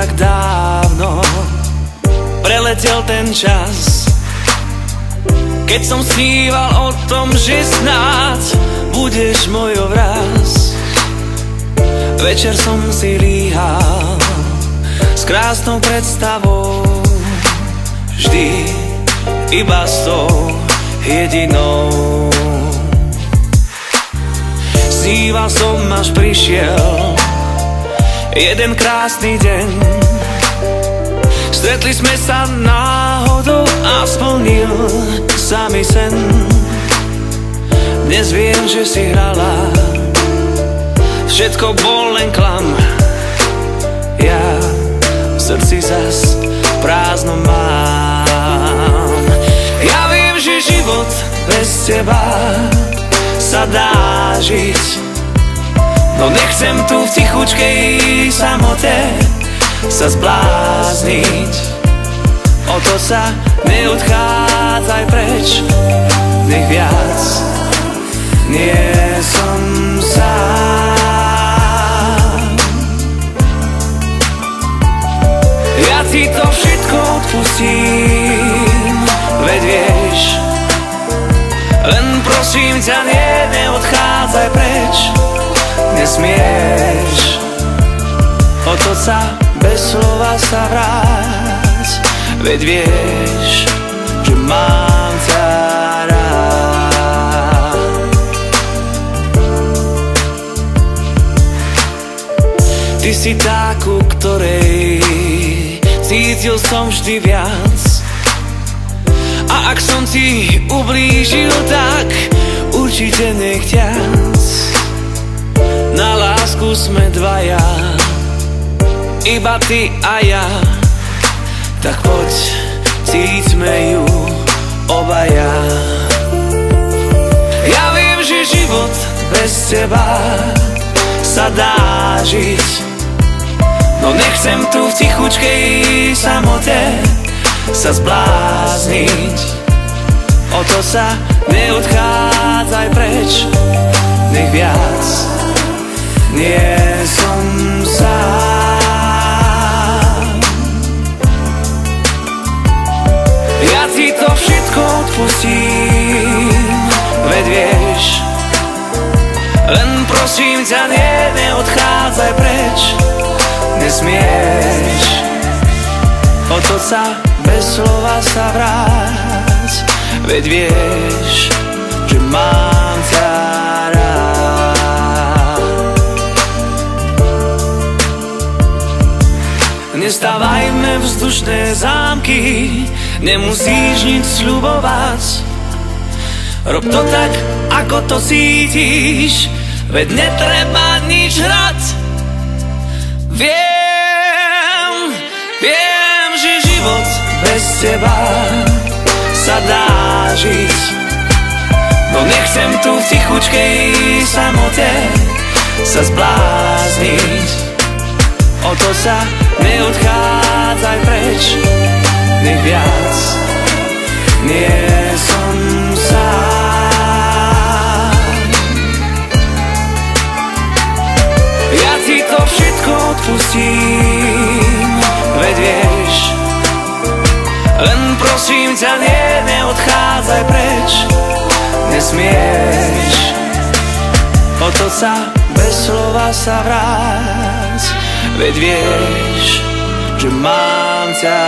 tak dávno preletel ten čas, keď som sníval o tom, že snáď budeš môj obraz. Večer som si líhal s krásnou predstavou, vždy iba s tou jedinou. Sníval som, až prišiel jeden krásny deň. Stretli sme sa náhodou a splnil sa mi sen. Dnes viem, že si hrala, všetko bol len klam. Ja v srdci zas prázdno mám. Ja viem, že život bez teba sa dá žiť, no nechcem tu v tichučkej samote sa zblázniť. O to sa neodchádzaj preč, nech viac nie som sám. Ja ti to všetko odpustím, veď vieš, len prosím ťa, neodchádzaj preč, nesmieš otoč sa bez slova sa vráť, veď vieš, že mám ťa rád. Ty si tá, ku ktorej cítil som vždy viac, a ak som ti ublížil, tak určite nechťac. Na lásku sme dvaja, iba ty a ja, tak poď, cíťme ju obaja. Ja viem, že život bez teba sa dá žiť, no nechcem tu v tichučkej samote sa zblázniť. O to sa neodchádzaj preč, nech viac nie som sám. Ja ti to všetko odpustím, veď vieš, len prosím ťa, neodchádzaj preč, nesmieš otoč sa bez slova sa vráť, veď vieš, že mám ťa rád. Nestávajme vzdušné zámky, nemusíš nič sľubovať, rob to tak, ako to cítiš, veď netreba nič hrať. Viem, že život bez teba sa dá žiť, no nechcem tu v tichučkej samote sa zblázniť. O to sa neodchádzaj preč, nech viac nie som sám. Ja ti to všetko odpustím, veď vieš, len prosím ťa, neodchádzaj preč, nesmieš otoč sa bez slova sa vráť, veď vieš, že mám ťa